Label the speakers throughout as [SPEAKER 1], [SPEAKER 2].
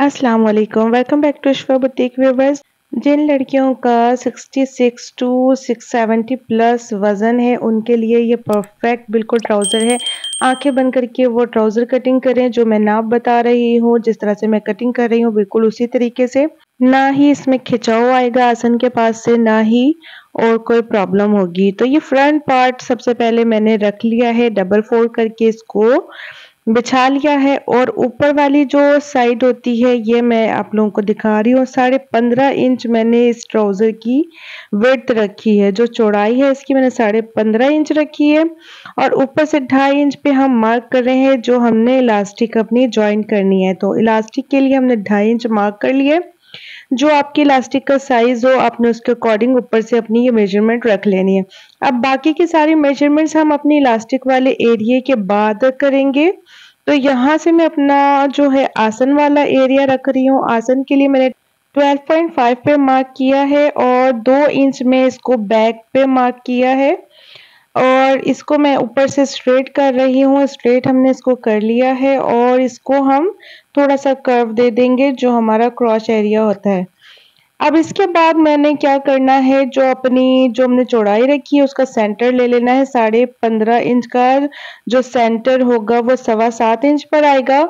[SPEAKER 1] अस्सलाम वालेकुम, welcome back to Shifa boutique viewers. जिन लड़कियों का 66 टू 670 प्लस वज़न है उनके लिए ये परफेक्ट बिल्कुल ट्राउज़र है। आंखें बंद करके वो ट्राउज़र कटिंग करें जो मैं नाप बता रही हूँ, जिस तरह से मैं कटिंग कर रही हूँ बिल्कुल उसी तरीके से। ना ही इसमें खिंचाव आएगा आसन के पास से, ना ही और कोई प्रॉब्लम होगी। तो ये फ्रंट पार्ट सबसे पहले मैंने रख लिया है, डबल फोल्ड करके इसको बिछा लिया है और ऊपर वाली जो साइड होती है ये मैं आप लोगों को दिखा रही हूँ। 15.5 इंच मैंने इस ट्राउज़र की विड्थ रखी है, जो चौड़ाई है इसकी मैंने 15.5 इंच रखी है और ऊपर से 2.5 इंच पे हम मार्क कर रहे हैं जो हमने इलास्टिक अपनी जॉइन करनी है। तो इलास्टिक के लिए हमने 2.5 इंच मार्क कर लिए। जो आपकी इलास्टिक का साइज हो आपने उसके अकॉर्डिंग ऊपर से अपनी ये मेजरमेंट रख लेनी है। अब बाकी की सारी मेजरमेंट्स हम अपनी इलास्टिक वाले एरिया के बाद करेंगे। तो यहाँ से मैं अपना जो है आसन वाला एरिया रख रही हूँ। आसन के लिए मैंने 12.5 पे मार्क किया है और 2 इंच में इसको बैक पे मार्क किया है और इसको मैं ऊपर से स्ट्रेट कर रही हूँ। स्ट्रेट हमने इसको कर लिया है और इसको हम थोड़ा सा कर्व दे देंगे जो हमारा क्रॉस एरिया होता है। अब इसके बाद मैंने क्या करना है, जो हमने चौड़ाई रखी है उसका सेंटर ले लेना है। 15.5 इंच का जो सेंटर होगा वो 7.25 इंच पर आएगा।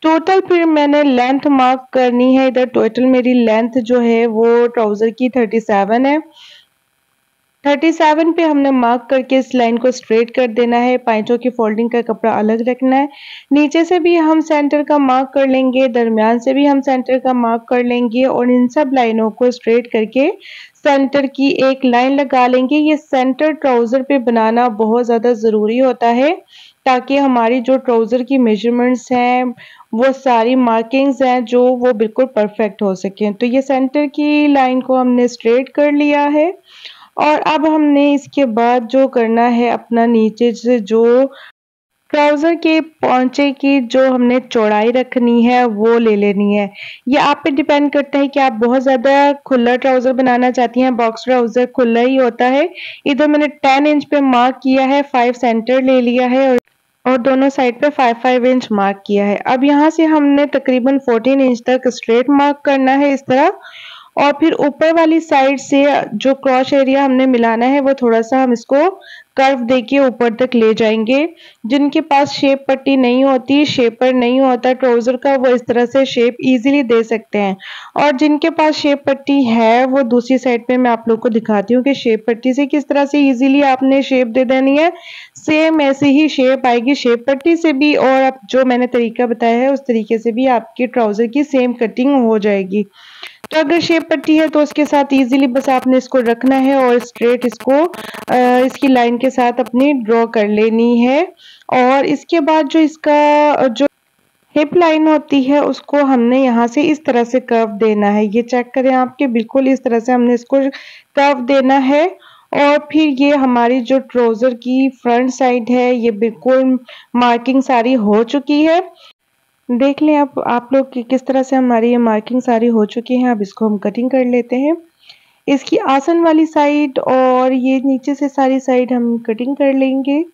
[SPEAKER 1] टोटल फिर मैंने लेंथ मार्क करनी है। इधर टोटल मेरी लेंथ जो है वो ट्राउजर की 37 है। 37 पे हमने मार्क करके इस लाइन को स्ट्रेट कर देना है। पाइचों की फोल्डिंग का कपड़ा अलग रखना है। नीचे से भी हम सेंटर का मार्क कर लेंगे, दरमियान से भी हम सेंटर का मार्क कर लेंगे और इन सब लाइनों को स्ट्रेट करके सेंटर की एक लाइन लगा लेंगे। ये सेंटर ट्राउजर पे बनाना बहुत ज़्यादा ज़रूरी होता है ताकि हमारी जो ट्राउजर की मेजरमेंट्स हैं वो सारी मार्किंग्स हैं जो वो बिल्कुल परफेक्ट हो सकें। तो ये सेंटर की लाइन को हमने स्ट्रेट कर लिया है और अब हमने इसके बाद जो करना है, अपना नीचे से जो ट्राउज़र के पौंचे की जो हमने चौड़ाई रखनी है वो ले लेनी है। ये आप पे डिपेंड करता है कि आप बहुत ज़्यादा खुला ट्राउज़र बनाना चाहती हैं। बॉक्स ट्राउज़र खुला ही होता है। इधर मैंने 10 इंच पे मार्क किया है, 5 सेंटर ले लिया है और दोनों साइड पे 5-5 इंच मार्क किया है। अब यहाँ से हमने तकरीबन 14 इंच तक स्ट्रेट मार्क करना है इस तरह और फिर ऊपर वाली साइड से जो क्रॉस एरिया हमने मिलाना है वो थोड़ा सा हम इसको कर्व देके ऊपर तक ले जाएंगे। जिनके पास शेप पट्टी नहीं होती, शेपर नहीं होता ट्राउजर का, वो इस तरह से शेप इजीली दे सकते हैं और जिनके पास शेप पट्टी है वो दूसरी साइड पे मैं आप लोग को दिखाती हूँ कि शेप पट्टी से किस तरह से इजीली आपने शेप दे देनी है। सेम ऐसे ही शेप आएगी शेप पट्टी से भी और अब जो मैंने तरीका बताया है उस तरीके से भी आपकी ट्राउजर की सेम कटिंग हो जाएगी। तो अगर शेप पट्टी है तो उसके साथ इजीली बस आपने इसको रखना है और स्ट्रेट इसको इसकी लाइन के साथ अपनी ड्रॉ कर लेनी है। और इसके बाद जो इसका जो हिप लाइन होती है उसको हमने यहाँ से इस तरह से कर्व देना है। ये चेक करें आपके बिल्कुल इस तरह से हमने इसको कर्व देना है और फिर ये हमारी जो ट्राउजर की फ्रंट साइड है ये बिल्कुल मार्किंग सारी हो चुकी है। देख लें अब आप लोग कि किस तरह से हमारी ये मार्किंग सारी हो चुकी है। अब इसको हम कटिंग कर लेते हैं। इसकी आसन वाली साइड और ये नीचे से सारी साइड हम कटिंग कर लेंगे।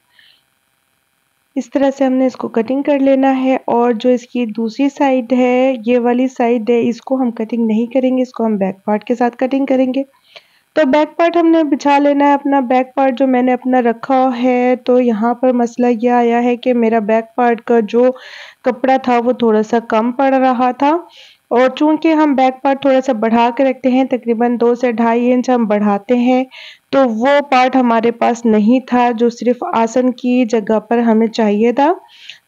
[SPEAKER 1] इस तरह से हमने इसको कटिंग कर लेना है और जो इसकी दूसरी साइड है, ये वाली साइड है, इसको हम कटिंग नहीं करेंगे, इसको हम बैक पार्ट के साथ कटिंग करेंगे। तो बैक पार्ट हमने बिछा लेना है। अपना बैक पार्ट जो मैंने अपना रखा है, तो यहाँ पर मसला ये आया है कि मेरा बैक पार्ट का जो कपड़ा था वो थोड़ा सा कम पड़ रहा था और चूंकि हम बैक पार्ट थोड़ा सा बढ़ा के रखते हैं, तकरीबन 2 से 2.5 इंच हम बढ़ाते हैं, तो वो पार्ट हमारे पास नहीं था जो सिर्फ आसन की जगह पर हमें चाहिए था।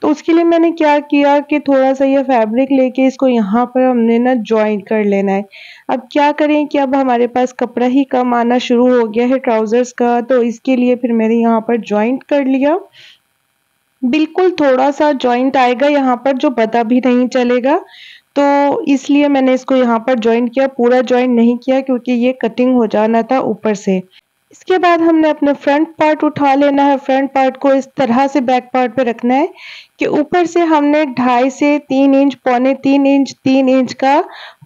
[SPEAKER 1] तो उसके लिए मैंने क्या किया कि थोड़ा सा ये फैब्रिक लेके इसको यहाँ पर हमने ना जॉइंट कर लेना है। अब क्या करें कि अब हमारे पास कपड़ा ही कम आना शुरू हो गया है ट्राउजर्स का, तो इसके लिए फिर मैंने यहाँ पर जॉइंट कर लिया। बिल्कुल थोड़ा सा जॉइंट आएगा यहाँ पर जो पता भी नहीं चलेगा, तो इसलिए मैंने इसको यहाँ पर जॉइंट किया। पूरा जॉइंट नहीं किया क्योंकि ये कटिंग हो जाना था ऊपर से। इसके बाद हमने अपना फ्रंट पार्ट उठा लेना है। फ्रंट पार्ट को इस तरह से बैक पार्ट पे रखना है कि ऊपर से हमने 2.5 से 3 इंच, पौने 3 इंच का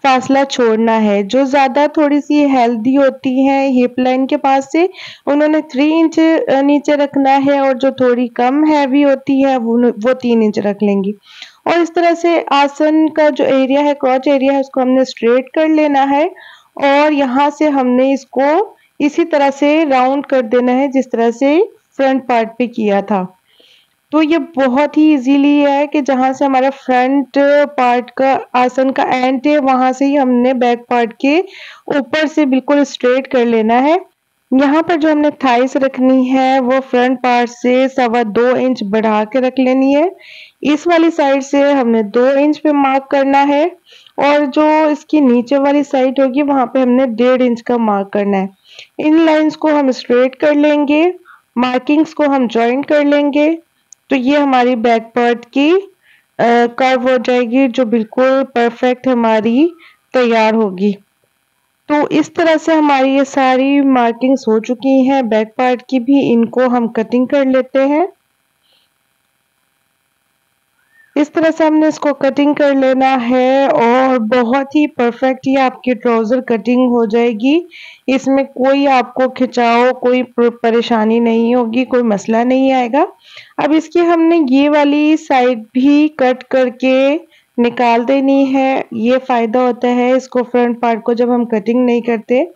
[SPEAKER 1] फासला छोड़ना है। जो ज़्यादा थोड़ी सी हेल्दी होती हैं हिप लाइन के पास से, उन्होंने 3 इंच नीचे रखना है और जो थोड़ी कम हैवी होती है वो 3 इंच रख लेंगी। और इस तरह से आसन का जो एरिया है, क्रॉच एरिया है, उसको हमने स्ट्रेट कर लेना है और यहाँ से हमने इसको इसी तरह से राउंड कर देना है जिस तरह से फ्रंट पार्ट पे किया था। तो ये बहुत ही इजीली है कि जहाँ से हमारा फ्रंट पार्ट का आसन का एंड है वहां से ही हमने बैक पार्ट के ऊपर से बिल्कुल स्ट्रेट कर लेना है। यहाँ पर जो हमने थाइस रखनी है वो फ्रंट पार्ट से 2.25 इंच बढ़ा के रख लेनी है। इस वाली साइड से हमने 2 इंच पे मार्क करना है और जो इसकी नीचे वाली साइड होगी वहां पे हमने 1.5 इंच का मार्क करना है। इन लाइंस को हम स्ट्रेट कर लेंगे, मार्किंग्स को हम जॉइंट कर लेंगे। तो ये हमारी बैक पार्ट की कर्व हो जाएगी जो बिल्कुल परफेक्ट हमारी तैयार होगी। तो इस तरह से हमारी ये सारी मार्किंग्स हो चुकी हैं बैक पार्ट की भी। इनको हम कटिंग कर लेते हैं। इस तरह से हमने इसको कटिंग कर लेना है और बहुत ही परफेक्ट ये आपकी ट्राउजर कटिंग हो जाएगी। इसमें कोई आपको खिंचाव, कोई परेशानी नहीं होगी, कोई मसला नहीं आएगा। अब इसकी हमने ये वाली साइड भी कट करके निकाल देनी है। ये फायदा होता है इसको फ्रंट पार्ट को जब हम कटिंग नहीं करते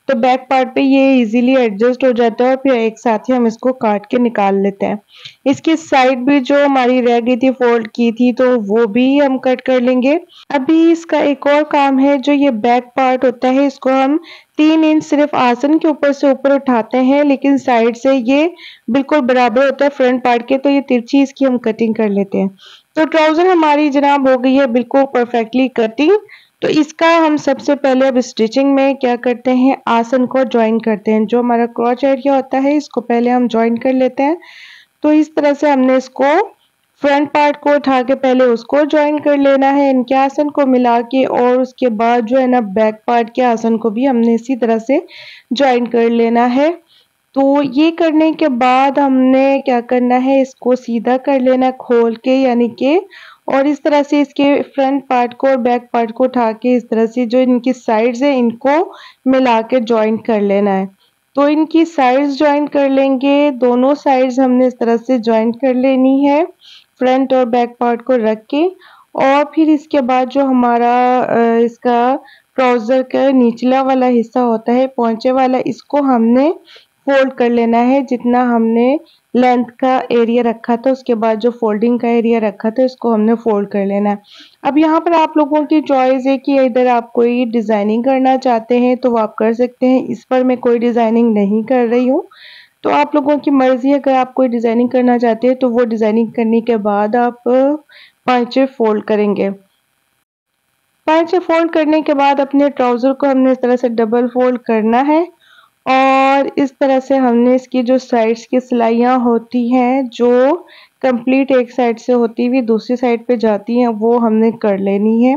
[SPEAKER 1] तो बैक पार्ट पे ये इजीली एडजस्ट हो जाता है और फिर एक साथ ही हम इसको काट के निकाल लेते हैं। इसकी साइड भी जो हमारी रह गई थी फोल्ड की थी तो वो भी हम कट कर लेंगे। अभी इसका एक और काम है, जो ये बैक पार्ट होता है इसको हम 3 इंच सिर्फ आसन के ऊपर से ऊपर उठाते हैं, लेकिन साइड से ये बिल्कुल बराबर होता है फ्रंट पार्ट के, तो ये तिरछी इसकी हम कटिंग कर लेते हैं। तो ट्राउजर हमारी जनाब हो गई है बिल्कुल परफेक्टली कटिंग। तो इसका हम सबसे पहले अब स्टिचिंग में क्या करते हैं, आसन को ज्वाइन करते हैं। जो हमारा क्रॉच एरिया होता है इसको पहले हम ज्वाइन कर लेते हैं। तो इस तरह से हमने इसको फ्रंट पार्ट को उठा के पहले उसको ज्वाइन कर लेना है इनके आसन को मिला के, और उसके बाद जो है ना बैक पार्ट के आसन को भी हमने इसी तरह से ज्वाइन कर लेना है। तो ये करने के बाद हमने क्या करना है, इसको सीधा कर लेना खोल के यानी के, और इस तरह से इसके फ्रंट पार्ट को और बैक पार्ट को उठा के इस तरह से जो इनकी साइड्स है इनको मिला के ज्वाइंट कर लेना है। तो इनकी साइड्स ज्वाइंट कर लेंगे, दोनों साइड्स हमने इस तरह से ज्वाइंट कर लेनी है फ्रंट और बैक पार्ट को रख के। और फिर इसके बाद जो हमारा इसका ट्राउजर का निचला वाला हिस्सा होता है पोंचे वाला, इसको हमने फोल्ड कर लेना है जितना हमने लेंथ का एरिया रखा था। उसके बाद जो फोल्डिंग का एरिया रखा था इसको हमने फोल्ड कर लेना है। अब यहाँ पर आप लोगों की चॉइस है कि इधर आप कोई डिजाइनिंग करना चाहते हैं तो वो आप कर सकते हैं। इस पर मैं कोई डिजाइनिंग नहीं कर रही हूँ, तो आप लोगों की मर्जी है। अगर आप कोई डिजाइनिंग करना चाहते हैं तो वो डिजाइनिंग करने के बाद आप पांचे फोल्ड करेंगे। पांचे फोल्ड करने के बाद अपने ट्राउजर को हमने इस तरह से डबल फोल्ड करना है और इस तरह से हमने इसकी जो साइड्स की सिलाइयाँ होती हैं जो कंप्लीट एक साइड से होती हुई दूसरी साइड पे जाती हैं वो हमने कर लेनी है।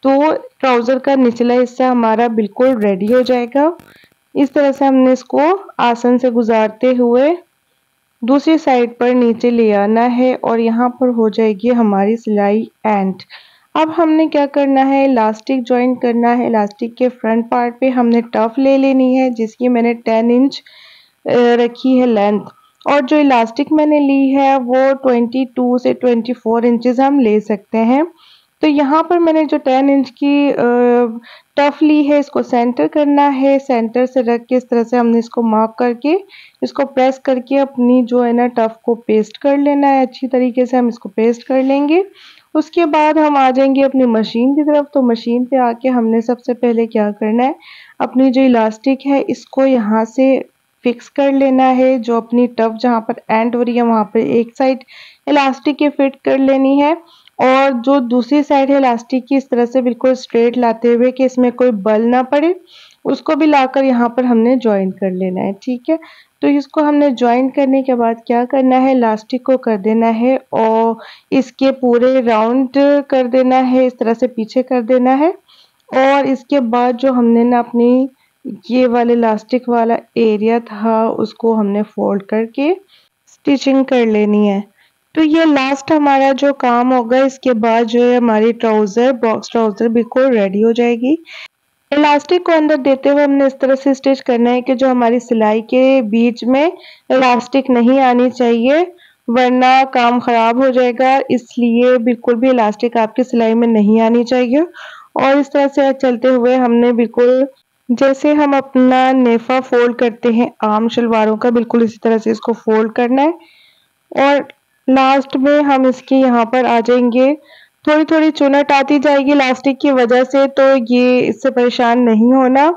[SPEAKER 1] तो ट्राउजर का निचला हिस्सा हमारा बिल्कुल रेडी हो जाएगा। इस तरह से हमने इसको आसन से गुजारते हुए दूसरी साइड पर नीचे ले आना है और यहाँ पर हो जाएगी हमारी सिलाई एंड। अब हमने क्या करना है, इलास्टिक ज्वाइन करना है। इलास्टिक के फ्रंट पार्ट पे हमने टफ ले लेनी है जिसकी मैंने 10 इंच रखी है लेंथ, और जो इलास्टिक मैंने ली है वो 22 से 24 इंचेस हम ले सकते हैं। तो यहाँ पर मैंने जो 10 इंच की टफ ली है इसको सेंटर करना है। सेंटर से रख के इस तरह से हमने इसको मार्क करके इसको प्रेस करके अपनी जो है ना टफ को पेस्ट कर लेना है। अच्छी तरीके से हम इसको पेस्ट कर लेंगे। उसके बाद हम आ जाएंगे अपनी मशीन की तरफ। तो मशीन पे आके हमने सबसे पहले क्या करना है, अपनी जो इलास्टिक है इसको यहाँ से फिक्स कर लेना है। जो अपनी टफ जहाँ पर एंड हो रही है वहाँ पर एक साइड इलास्टिक के फिट कर लेनी है और जो दूसरी साइड है इलास्टिक की इस तरह से बिल्कुल स्ट्रेट लाते हुए कि इसमें कोई बल ना पड़े, उसको भी लाकर यहाँ पर हमने ज्वाइन कर लेना है। ठीक है, तो इसको हमने ज्वाइन करने के बाद क्या करना है, इलास्टिक को कर देना है और इसके पूरे राउंड कर देना है, इस तरह से पीछे कर देना है। और इसके बाद जो हमने ना अपनी ये वाले इलास्टिक वाला एरिया था उसको हमने फोल्ड करके स्टिचिंग कर लेनी है। तो ये लास्ट हमारा जो काम होगा, इसके बाद जो है हमारी ट्राउजर बॉक्स ट्राउजर बिल्कुल रेडी हो जाएगी। इलास्टिक को अंदर देते हुए हमने इस तरह से स्टिच करना है कि जो हमारी सिलाई के बीच में इलास्टिक नहीं आनी चाहिए वरना काम ख़राब हो जाएगा, इसलिए बिल्कुल भी इलास्टिक आपकी सिलाई में नहीं आनी चाहिए। और इस तरह से चलते हुए हमने बिल्कुल जैसे हम अपना नेफ़ा फ़ोल्ड करते हैं आम शलवारों का, बिल्कुल इसी तरह से इसको फ़ोल्ड करना है। और लास्ट में हम इसके यहाँ पर आ जाएँगे, थोड़ी-थोड़ी चुनट आती जाएगी इलास्टिक की वजह से, तो ये इससे परेशान नहीं होना।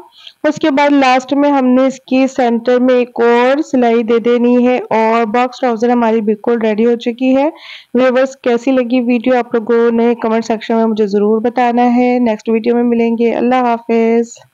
[SPEAKER 1] उसके बाद लास्ट में हमने इसकी सेंटर में एक और सिलाई दे देनी है और बॉक्स ट्राउज़र हमारी बिल्कुल रेडी हो चुकी है। व्यूअर्स, कैसी लगी वीडियो आप लोगों ने कमेंट सेक्शन में मुझे ज़रूर बताना है। नेक्स्ट वीडियो में मिलेंगे। अल्लाह हाफ़िज़।